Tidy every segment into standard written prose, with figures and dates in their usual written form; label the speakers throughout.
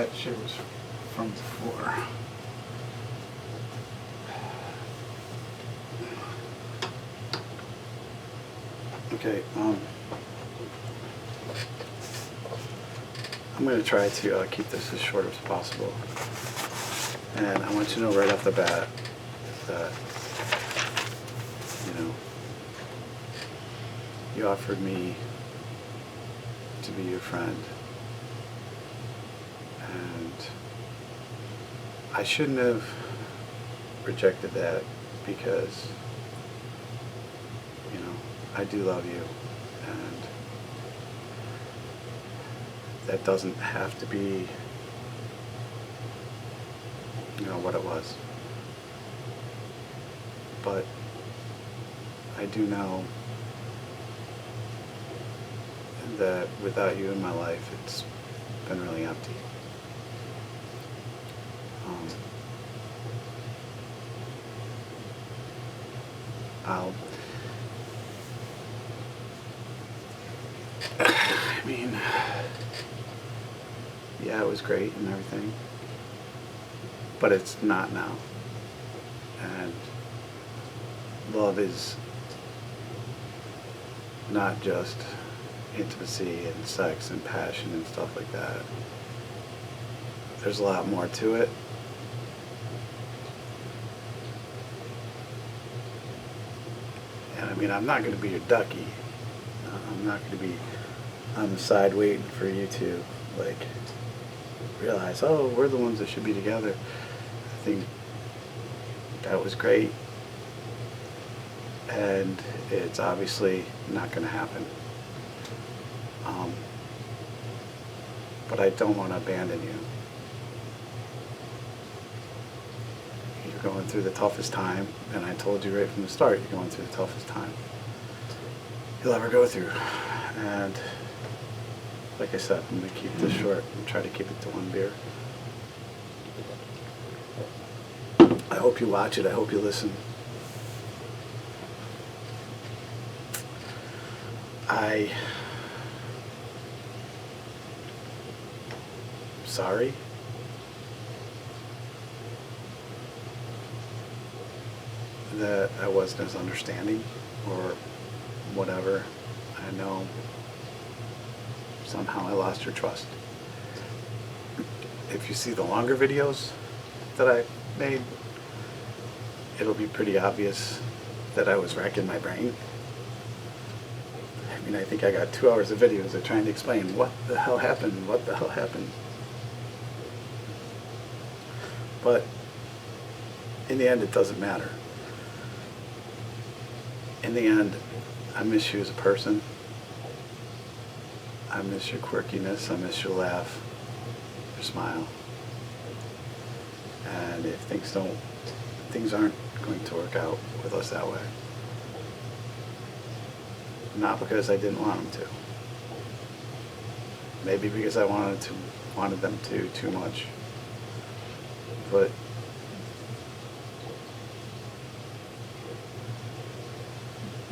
Speaker 1: that shit was from before. Okay, I'm going to try to keep this as short as possible. And I want you to know right off the bat that, you know, you offered me to be your friend. And I shouldn't have rejected that because, you know, I do love you. And that doesn't have to be, you know, what it was. But I do know that without you in my life, it's been really empty. I mean, yeah, it was great and everything, but it's not now. And love is not just intimacy and sex and passion and stuff like that. There's a lot more to it. And I mean, I'm not going to be your ducky. I'm not going to be on the side waiting for you to, like, realize, oh, we're the ones that should be together. I think that was great. And it's obviously not going to happen. But I don't want to abandon you. You're going through the toughest time, and I told you right from the start, you're going through the toughest time you'll ever go through. And like I said, I'm going to keep this short and try to keep it to one beer. I hope you watch it. I hope you listen. Sorry. That I wasn't as understanding or whatever. I know somehow I lost your trust. If you see the longer videos that I made, it'll be pretty obvious that I was racking my brain. I mean, I think I got 2 hours of videos of trying to explain what the hell happened, what the hell happened. But in the end, it doesn't matter. In the end, I miss you as a person. I miss your quirkiness. I miss your laugh, your smile. And if things aren't going to work out with us that way, not because I didn't want them to. Maybe because I wanted them to too much. But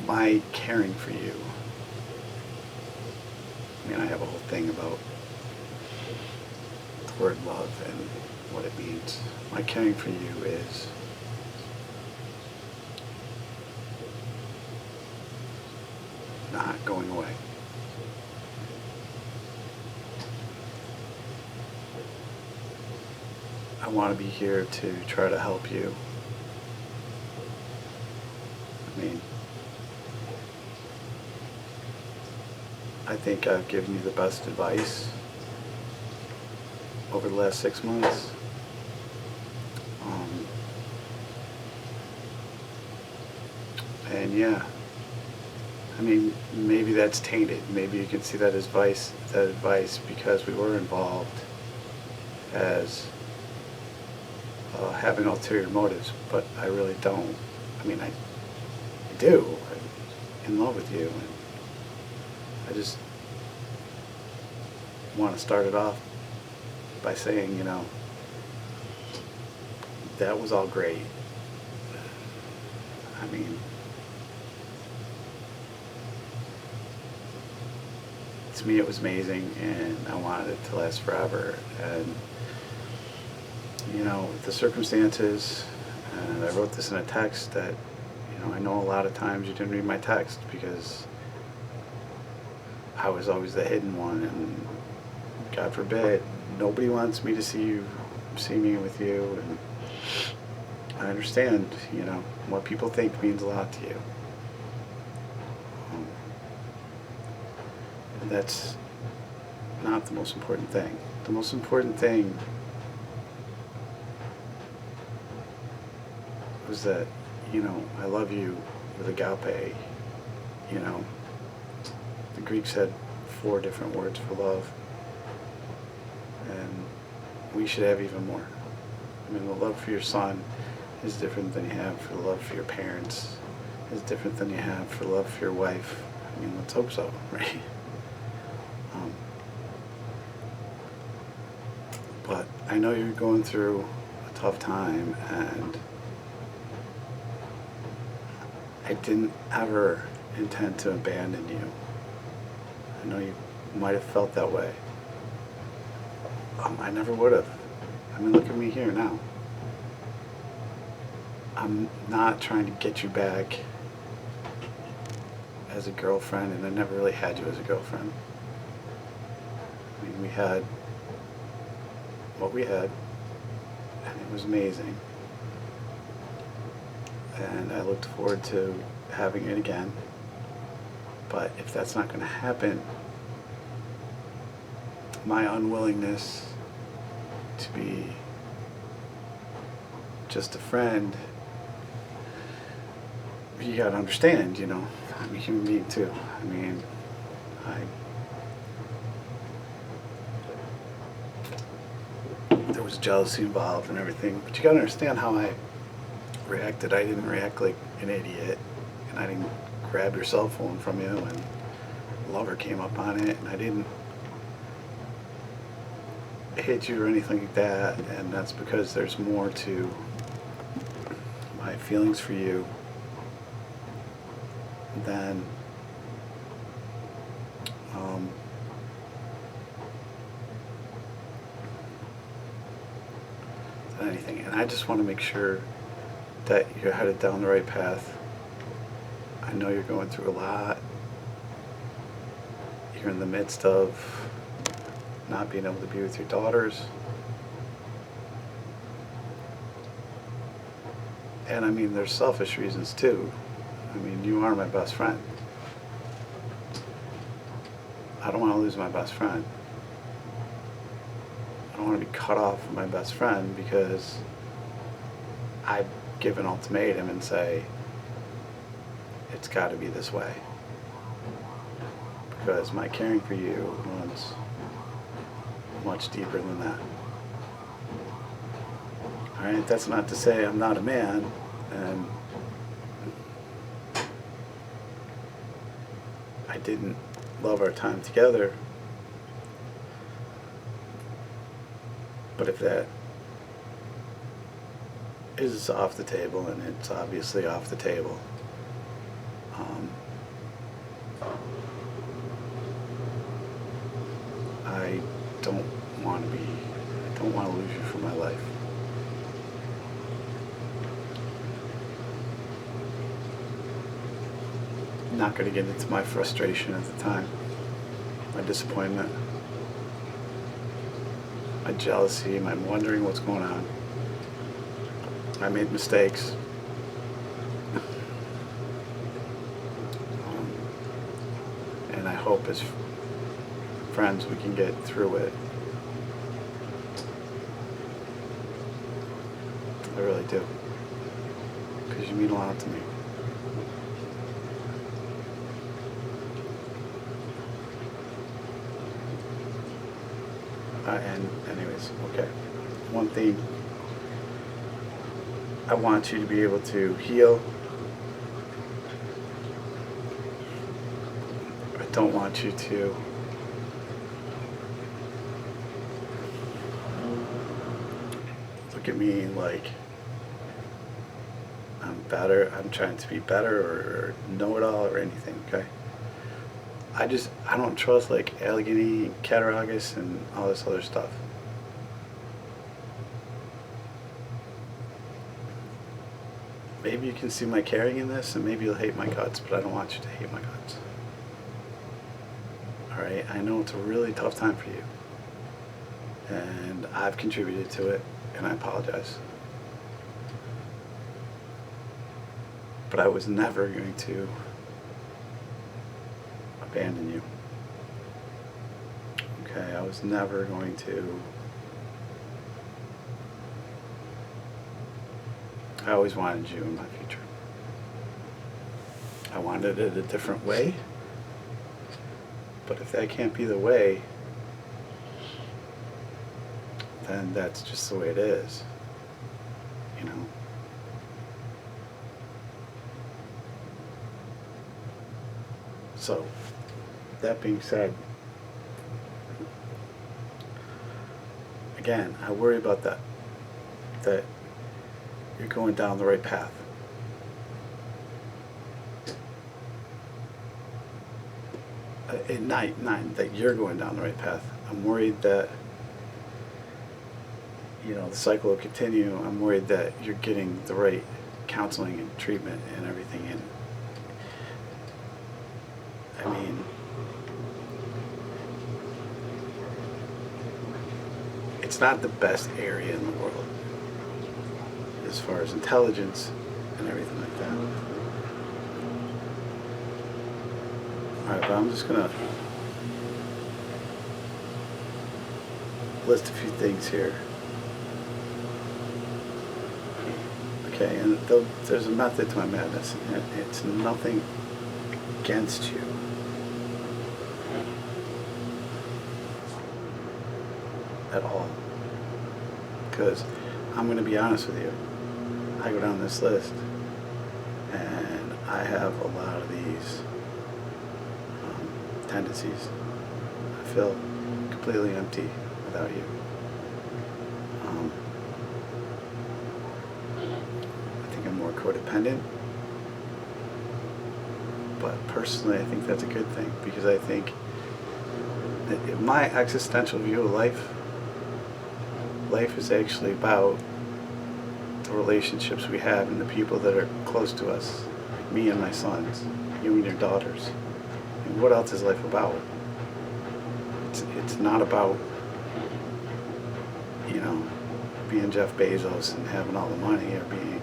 Speaker 1: my caring for you, I mean, I have a whole thing about the word love and what it means. My caring for you is not going away. I want to be here to try to help you. I mean, I think I've given you the best advice over the last 6 months. And yeah, I mean, maybe that's tainted. Maybe you can see that advice because we were involved as having ulterior motives, but I really don't. I mean, I do. I'm in love with you, and I just want to start it off by saying, you know, that was all great. I mean, it's to me it was amazing, and I wanted it to last forever. And you know, the circumstances, and I wrote this in a text that, you know, I know a lot of times you didn't read my text because I was always the hidden one, and God forbid, nobody wants me to see me with you, and I understand, you know, what people think means a lot to you. That's not the most important thing. The most important thing was that, you know, I love you with agape. You know, the Greeks had 4 different words for love, and we should have even more. I mean, the love for your son is different than you have for the love for your parents, is different than you have for love for your wife. I mean, let's hope so, right? But I know you're going through a tough time, and I didn't ever intend to abandon you. I know you might have felt that way. I never would have. I mean, look at me here now. I'm not trying to get you back as a girlfriend, and I never really had you as a girlfriend. I mean, we had what we had, and it was amazing. And I looked forward to having it again. But if that's not going to happen, my unwillingness to be just a friend, you gotta understand, you know, I'm a human being too. I mean, there was jealousy involved and everything, but you gotta understand how I reacted. I didn't react like an idiot, and I didn't grab your cell phone from you and lover came up on it, and I didn't hit you or anything like that. And that's because there's more to my feelings for you than anything. And I just want to make sure that you're headed down the right path. I know you're going through a lot. You're in the midst of not being able to be with your daughters. And I mean, there's selfish reasons too. I mean, you are my best friend. I don't want to lose my best friend. I don't want to be cut off from my best friend because I give an ultimatum and say, it's got to be this way. Because my caring for you runs much deeper than that. Alright, that's not to say I'm not a man, and I didn't love our time together. But if that is off the table, and it's obviously off the table, I don't want to lose you from my life. I'm not going to get into my frustration at the time, my disappointment, my jealousy, my wondering what's going on. I made mistakes. And I hope as friends we can get through it. I really do. Because you mean a lot to me. And anyways, okay. One thing, I want you to be able to heal. I don't want you to look at me like I'm better, I'm trying to be better or know it all or anything, okay? I don't trust like Allegheny and Cattaraugus and all this other stuff. Maybe you can see my caring in this, and maybe you'll hate my guts, but I don't want you to hate my guts. All right, I know it's a really tough time for you, and I've contributed to it, and I apologize. But I was never going to abandon you. Okay, I was never going to. I always wanted you in my future. I wanted it a different way, but if that can't be the way, then that's just the way it is, you know? So, that being said, again, I worry about that you're going down the right path. Not that you're going down the right path. I'm worried that, you know, the cycle will continue. I'm worried that you're getting the right counseling and treatment and everything. And I mean, it's not the best area in the world as far as intelligence and everything like that. Alright, but I'm just gonna list a few things here. Okay, and there's a method to my madness, and it's nothing against you. At all. Because I'm going to be honest with you. I go down this list and I have a lot of these tendencies. I feel completely empty without you. I think I'm more codependent. But personally, I think that's a good thing, because I think that my existential view of life is actually about the relationships we have and the people that are close to us, like me and my sons, you and your daughters. And what else is life about? It's not about, you know, being Jeff Bezos and having all the money, or being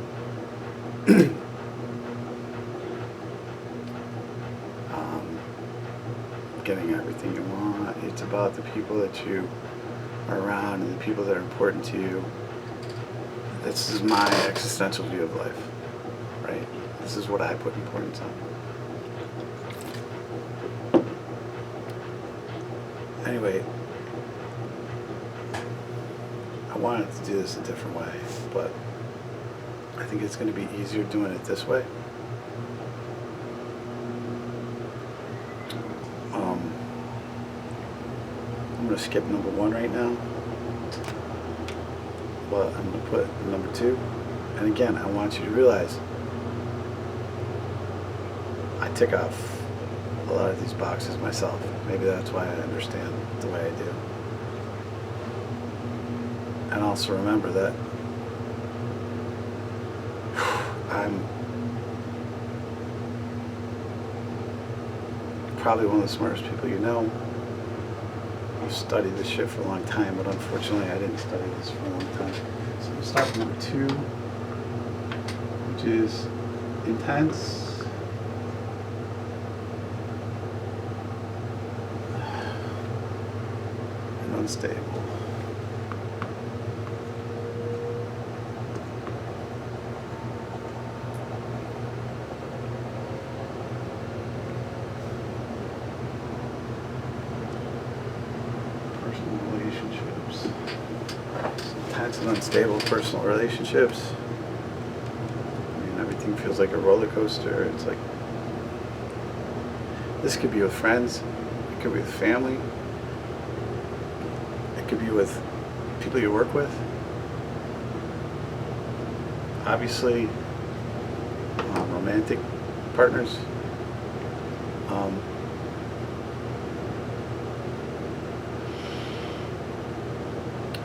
Speaker 1: getting everything you want. It's about the people that you are around and the people that are important to you. This is my existential view of life, right? This is what I put importance on. Anyway, I wanted to do this a different way, but I think it's going to be easier doing it this way. I'm going to skip number 1 right now, but I'm going to put number 2. And again, I want you to realize I tick off a lot of these boxes myself. Maybe that's why I understand the way I do. And also remember that I'm probably one of the smartest people you know. I've studied this shit for a long time, but unfortunately I didn't study this for a long time. So I'm start with number 2, which is intense. And unstable. Relationships. Intense and unstable personal relationships. I mean, everything feels like a roller coaster. It's like, this could be with friends, it could be with family, it could be with people you work with. Obviously, romantic partners.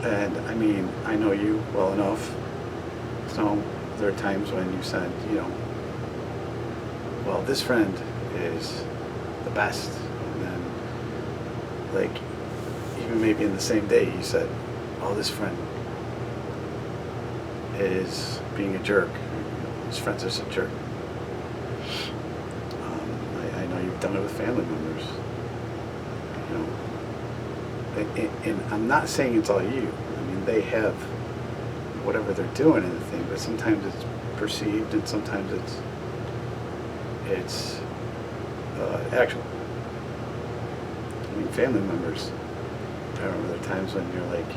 Speaker 1: And I mean, I know you well enough, so there are times when you said, well, this friend is the best. And then, like, even maybe in the same day, you said, oh, this friend is being a jerk. His friends are some jerk. I know you've done it with family members. And I'm not saying it's all you. I mean, they have whatever they're doing in the thing, but sometimes it's perceived and sometimes it's actual. I mean, family members. I remember there are times when you're like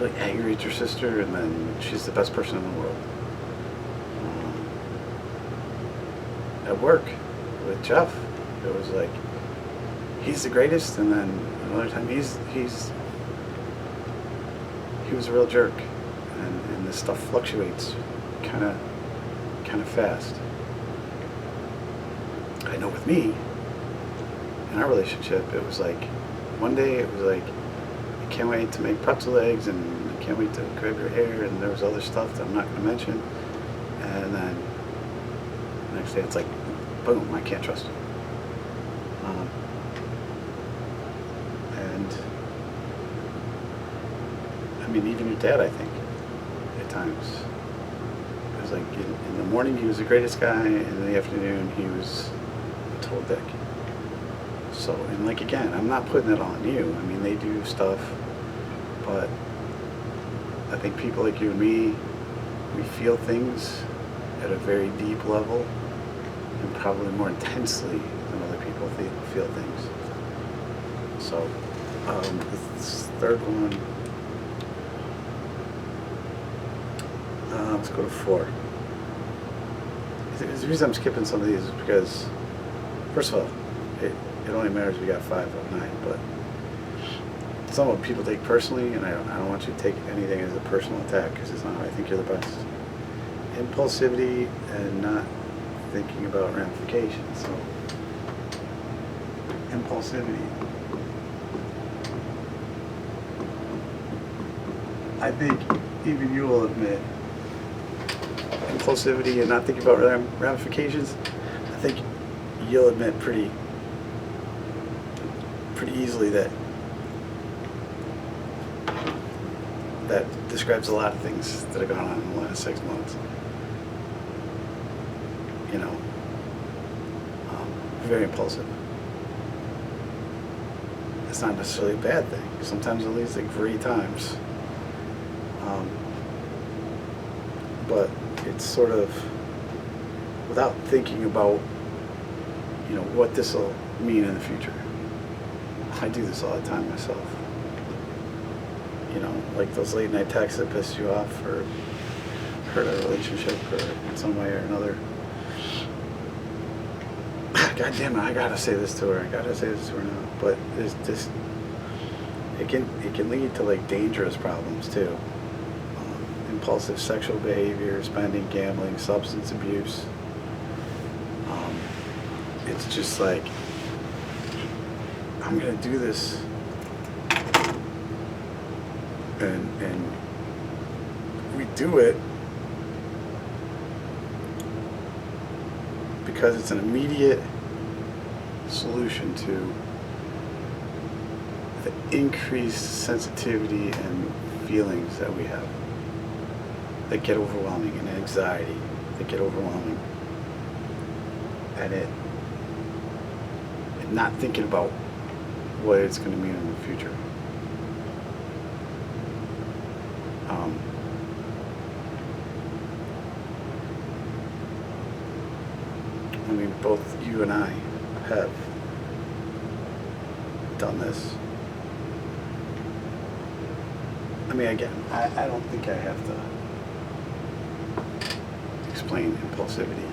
Speaker 1: really angry at your sister, and then she's the best person in the world. At work with Jeff, it was like he's the greatest, and then another time he was a real jerk, and this stuff fluctuates kind of fast. I know with me, in our relationship, it was like one day it was like I can't wait to make pretzel eggs, and I can't wait to grab your hair, and there was other stuff that I'm not going to mention, and then the next day it's like boom, I can't trust you. And I mean, even your dad, I think, at times. It was like in the morning he was the greatest guy, and in the afternoon he was a total dick. So, and like again, I'm not putting it on you. I mean, they do stuff, but I think people like you and me, we feel things at a very deep level, and probably more intensely than other people feel things. So, this third one, let's go to 4. The reason I'm skipping some of these is because, first of all, it only matters we got 5 of 9, but some of what people take personally, and I don't want you to take anything as a personal attack, because it's not how I think you're the best. Impulsivity and not thinking about ramifications. So, impulsivity. I think even you will admit, impulsivity and not thinking about ramifications, I think you'll admit pretty easily that describes a lot of things that have gone on in the last 6 months. Very impulsive. It's not necessarily a bad thing. Sometimes it leads to great times. But it's sort of without thinking about, what this will mean in the future. I do this all the time myself. Like those late night texts that piss you off or hurt a relationship or in some way or another. God damn it, I gotta say this to her. Now. But there's this. It can lead to like dangerous problems too. Impulsive sexual behavior, spending, gambling, substance abuse. It's just like I'm gonna do this, and we do it because it's an immediate solution to the increased sensitivity and feelings that we have that get overwhelming, and anxiety that get overwhelming, and it not thinking about what it's going to mean in the future. I mean, both you and I have done this. I mean, again, I don't think I have to explain impulsivity.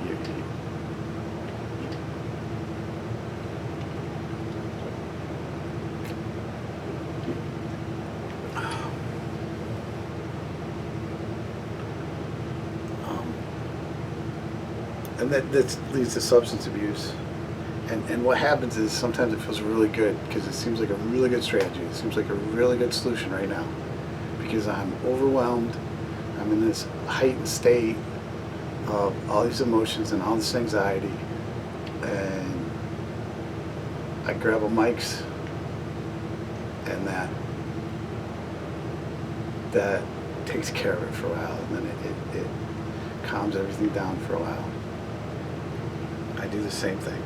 Speaker 1: And that leads to substance abuse. And what happens is sometimes it feels really good because it seems like a really good strategy. It seems like a really good solution right now. because I'm overwhelmed. I'm in this heightened state of all these emotions and all this anxiety, and I grab a mics, and that takes care of it for a while, and then it calms everything down for a while. I do the same thing,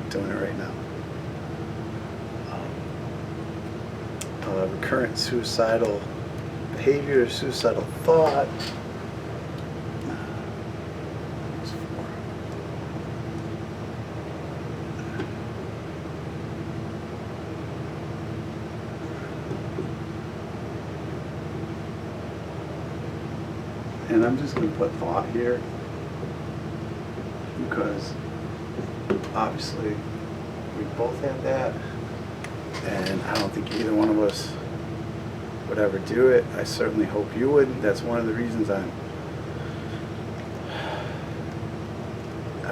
Speaker 1: doing it right now. Recurrent suicidal behavior, suicidal thought. And I'm just going to put thought here because obviously we both have that, and I don't think either one of us would ever do it. I certainly hope you wouldn't. That's one of the reasons I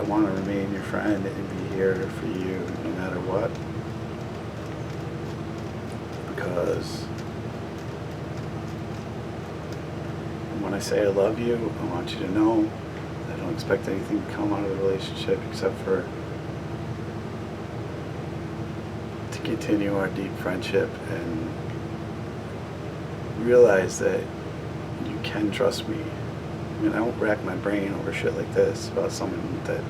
Speaker 1: want to remain your friend and be here for you no matter what, because when I say I love you, I want you to know I don't expect anything to come out of the relationship except for to continue our deep friendship and realize that you can trust me. I mean, I don't rack my brain over shit like this about someone that...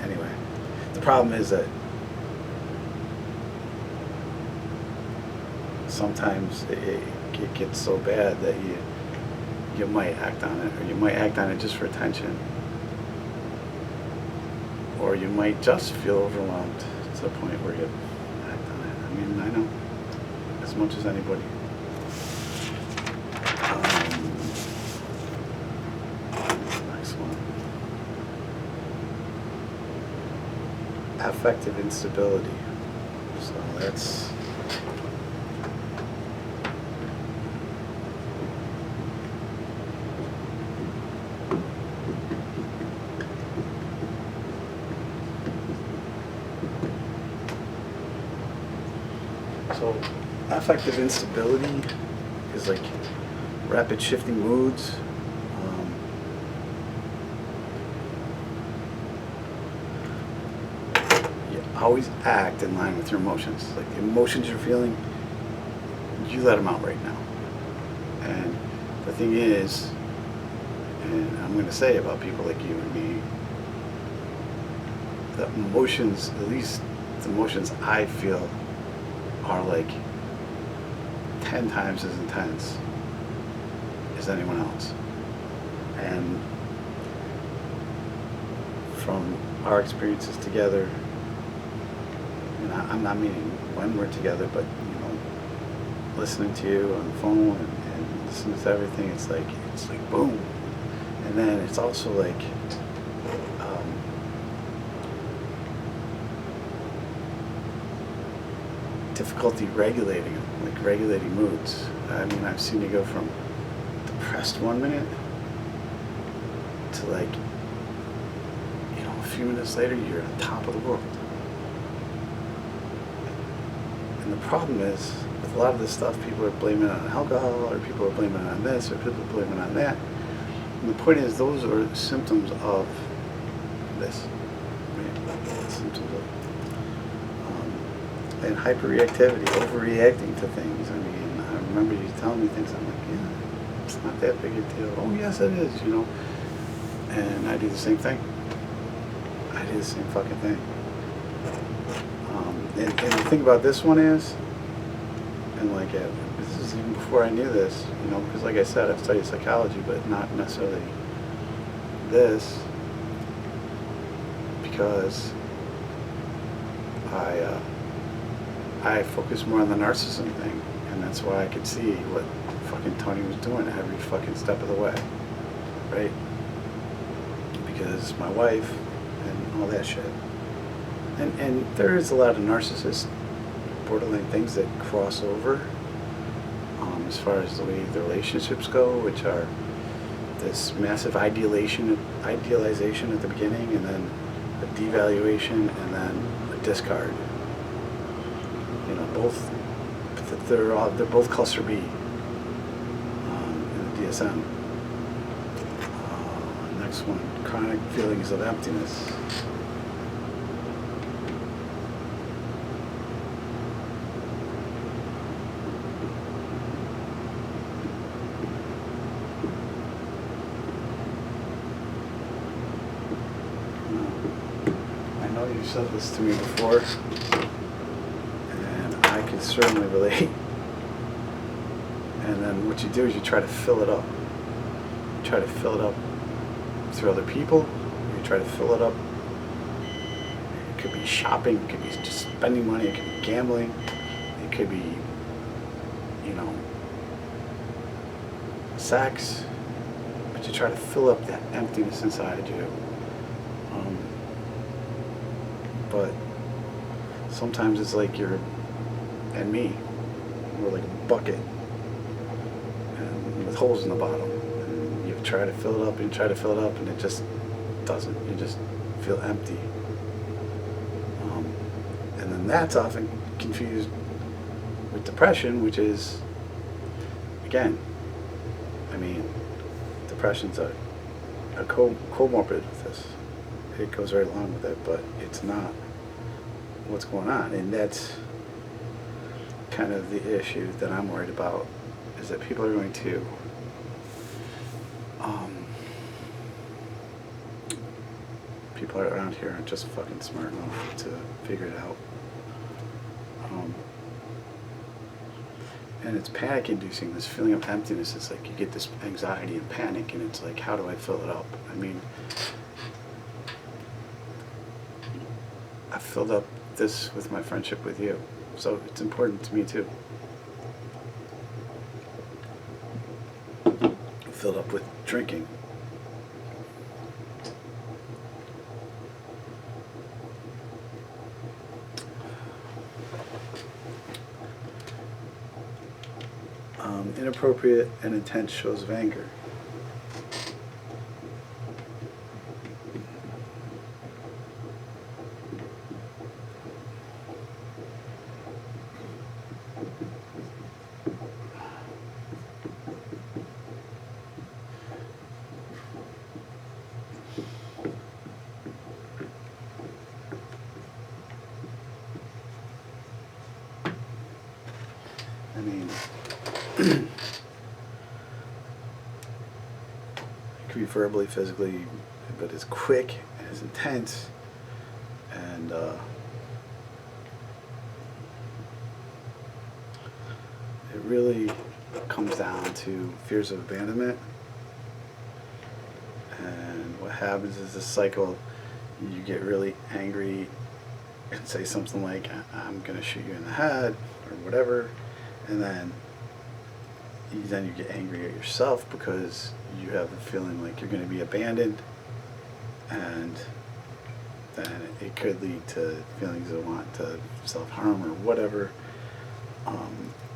Speaker 1: Anyway, the problem is that sometimes it gets so bad that you might act on it, or you might act on it just for attention, or you might just feel overwhelmed to the point where you act on it. I mean, I know as much as anybody. Next one. Affective instability. So that's... So, affective instability is like rapid shifting moods. You always act in line with your emotions. Like the emotions you're feeling, you let them out right now. And the thing is, and I'm going to say about people like you and me, the emotions, at least the emotions I feel, are like 10 times as intense as anyone else. And from our experiences together, and I'm not meaning when we're together, but listening to you on the phone and listening to everything, it's like boom. And then it's also like difficulty regulating them, like regulating moods. I mean, I've seen you go from depressed 1 minute to like, a few minutes later you're on top of the world. And the problem is, with a lot of this stuff, people are blaming it on alcohol, or people are blaming it on this, or people are blaming it on that. And the point is, those are symptoms of this. Right? Symptoms of and hyperreactivity, overreacting to things. I mean, I remember you telling me things, I'm like, yeah, it's not that big a deal. Oh yes it is, And I do the same thing. I do the same fucking thing. And the thing about this one is, and like, this is even before I knew this, because like I said, I've studied psychology, but not necessarily this, because I focus more on the narcissism thing, and that's why I could see what fucking Tony was doing every fucking step of the way, right? Because my wife and all that shit. And there is a lot of narcissist, borderline things that cross over as far as the way the relationships go, which are this massive idealization at the beginning, and then a devaluation, and then a discard. Both they're both cluster B in the DSM. Next one, chronic feelings of emptiness. I know you said this to me before, and I can certainly relate. And then what you do is you try to fill it up. You try to fill it up through other people. You try to fill it up. It could be shopping. It could be just spending money. It could be gambling. It could be, sex. But you try to fill up that emptiness inside you. But sometimes it's like you're and me. We're like a bucket and with holes in the bottom. And you try to fill it up and try to fill it up, and it just doesn't. You just feel empty. And then that's often confused with depression, which is, again, depression's a comorbid with this. It goes right along with it, but it's not what's going on. And that's kind of the issue that I'm worried about, is that people are going to people around here aren't just fucking smart enough to figure it out. And it's panic inducing, this feeling of emptiness. It's like you get this anxiety and panic, and it's like, how do I fill it up? I filled up this with my friendship with you, so it's important to me too. Filled up with drinking. Inappropriate and intense shows of anger. It could be verbally, physically, but it's quick and it's intense, and it really comes down to fears of abandonment. And what happens is this cycle, you get really angry and say something like, I'm going to shoot you in the head, or whatever, and then you get angry at yourself because you have the feeling like you're going to be abandoned, and then it could lead to feelings of want to self-harm or whatever.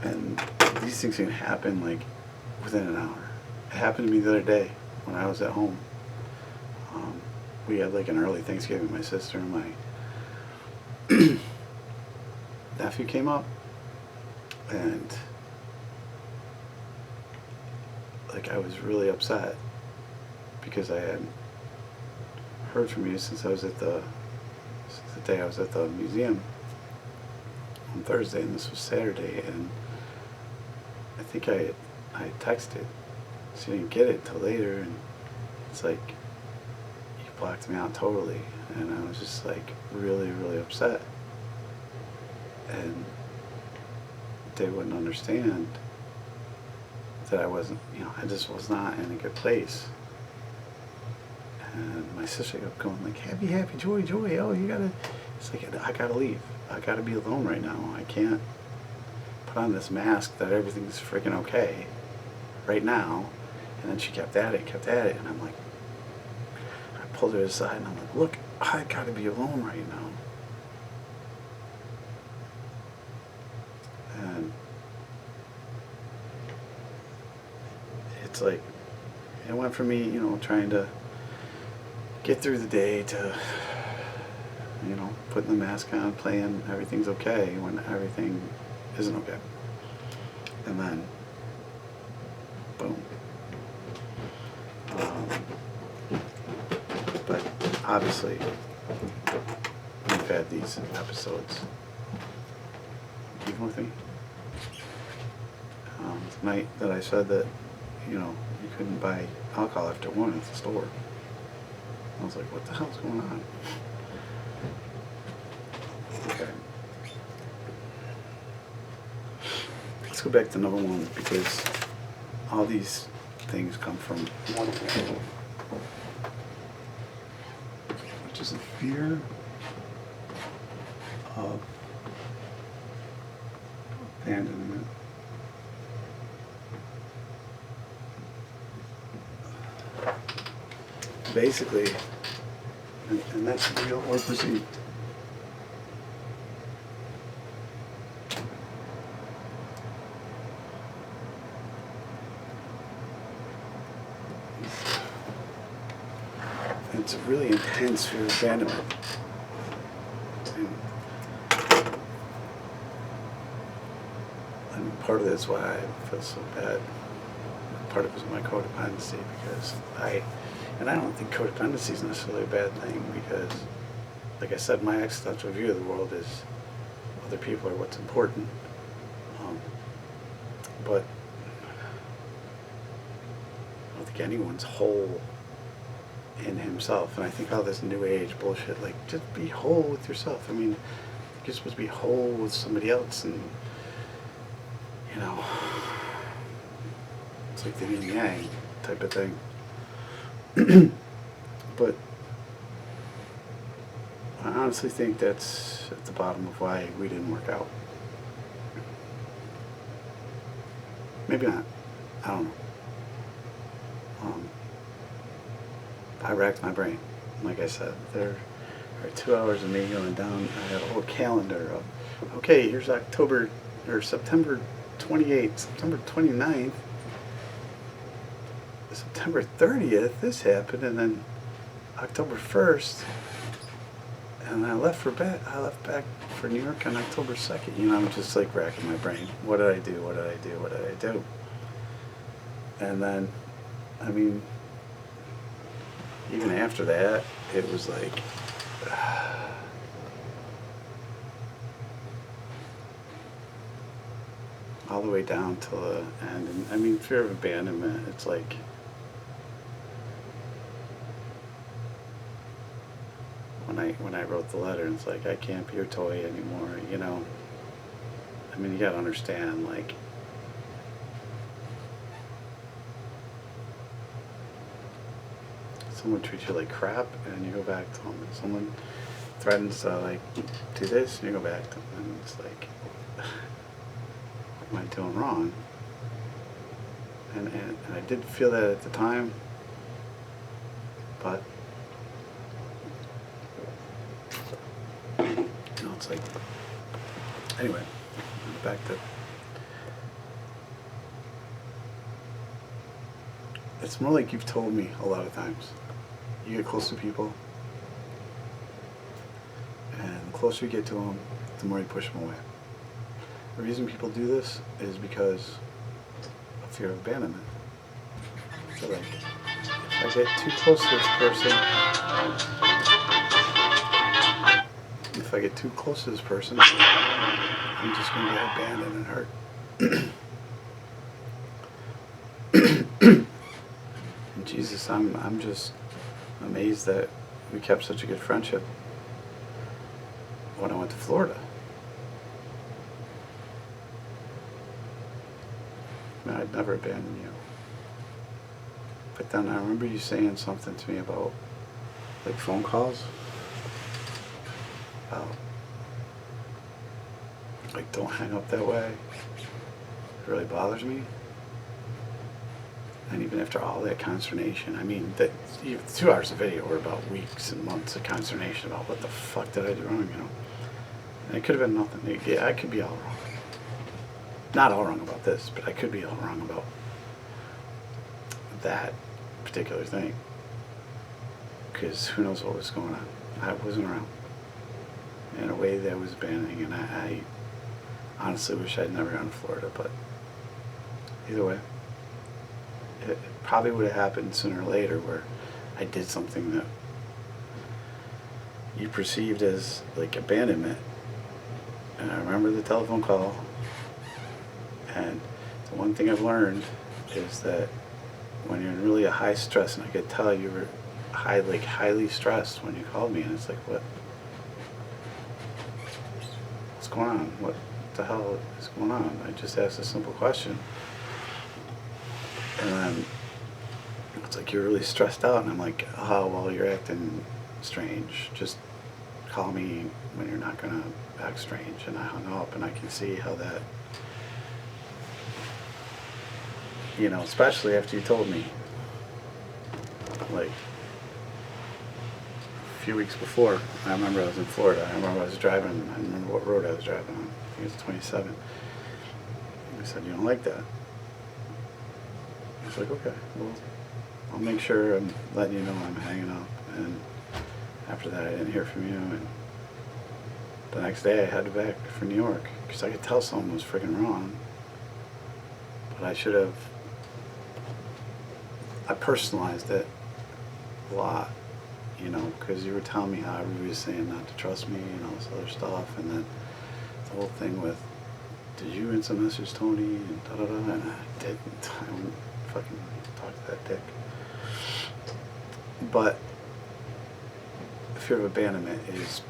Speaker 1: And these things can happen like within an hour. It happened to me the other day when I was at home. We had like an early Thanksgiving. My sister and my nephew came up, and like I was really upset because I hadn't heard from you since the day I was at the museum on Thursday, and this was Saturday, and I think I texted, so you didn't get it till later, and it's like you blocked me out totally, and I was just like really, really upset, and they wouldn't understand that I wasn't, I just was not in a good place. And my sister kept going like, happy, happy, joy, joy, oh, you gotta, it's like, I gotta leave. I gotta be alone right now. I can't put on this mask that everything's freaking okay right now. And then she kept at it, and I'm like, I pulled her aside and I'm like, look, I gotta be alone right now. And it's like, it went from me, trying to get through the day to, putting the mask on, playing everything's okay when everything isn't okay. and then boom. But obviously, we've had these episodes. Even with me. The night that I said that, you couldn't buy alcohol after 1 at the store. I was like, what the hell's going on? Okay. Let's go back to number 1, because all these things come from one thing, which is a fear of abandonment. Basically, and that's real or perceived. It's a really intense fear of abandonment. And part of that's why I feel so bad. Part of it is my codependency, because I don't think codependency is necessarily a bad thing, because, like I said, my existential view of the world is other people are what's important. But I don't think anyone's whole in himself. And I think all this new age bullshit, like, just be whole with yourself. I mean, you're supposed to be whole with somebody else, and, it's like the yin yang type of thing. But I honestly think that's at the bottom of why we didn't work out. Maybe not. I don't know. I racked my brain. Like I said, there are 2 hours of me going down. I had a whole calendar of, okay, here's September 28th, September 29th, September 30th, this happened, and then October 1st, and I left back for New York on October 2nd. I'm just like racking my brain. What did I do? What did I do? What did I do? And then, I mean, even after that, it was like, all the way down till the end. And I mean, fear of abandonment, it's like, when I wrote the letter, it's like, I can't be your toy anymore, I mean, you gotta understand, like, someone treats you like crap, and you go back to them, and someone threatens to, like, do this, and you go back to them, and it's like, what am I doing wrong? And I did feel that at the time, but it's like, anyway, back to, it's more like you've told me a lot of times. You get close to people, and the closer you get to them, the more you push them away. The reason people do this is because of fear of abandonment. So, like, if I get too close to this person, I'm just going to get abandoned and hurt. And Jesus, I'm just amazed that we kept such a good friendship when I went to Florida. I mean, I'd never abandon you. But then I remember you saying something to me about, like, phone calls. Like, don't hang up that way. It really bothers me. And even after all that consternation, I mean, that 2 hours of video were about weeks and months of consternation about what the fuck did I do wrong, And it could have been nothing. Yeah, I could be all wrong. Not all wrong about this, but I could be all wrong about that particular thing. Because who knows what was going on. I wasn't around. In a way that was abandoning, and I honestly wish I'd never gone to Florida, but either way. It probably would have happened sooner or later where I did something that you perceived as like abandonment. And I remember the telephone call, and the one thing I've learned is that when you're in really a high stress, and I could tell you were highly stressed when you called me, and it's like, what's going on? What the hell is going on? I just asked a simple question, and then it's like you're really stressed out, and I'm like, oh well, you're acting strange. Just call me when you're not gonna act strange. And I hung up, and I can see how that, especially after you told me, like a few weeks before. I remember I was in Florida. I remember I was driving. I remember what road I was driving on. I think it was 27. I said, you don't like that? He's like, okay, well, I'll make sure I'm letting you know I'm hanging up. And after that, I didn't hear from you. And the next day, I headed back for New York because I could tell something was freaking wrong. But I personalized it a lot, because you were telling me how everybody was saying not to trust me and all this other stuff. And then the whole thing with, did you instant message Tony and da-da-da, and I didn't. I don't fucking talk to that dick. But fear of abandonment is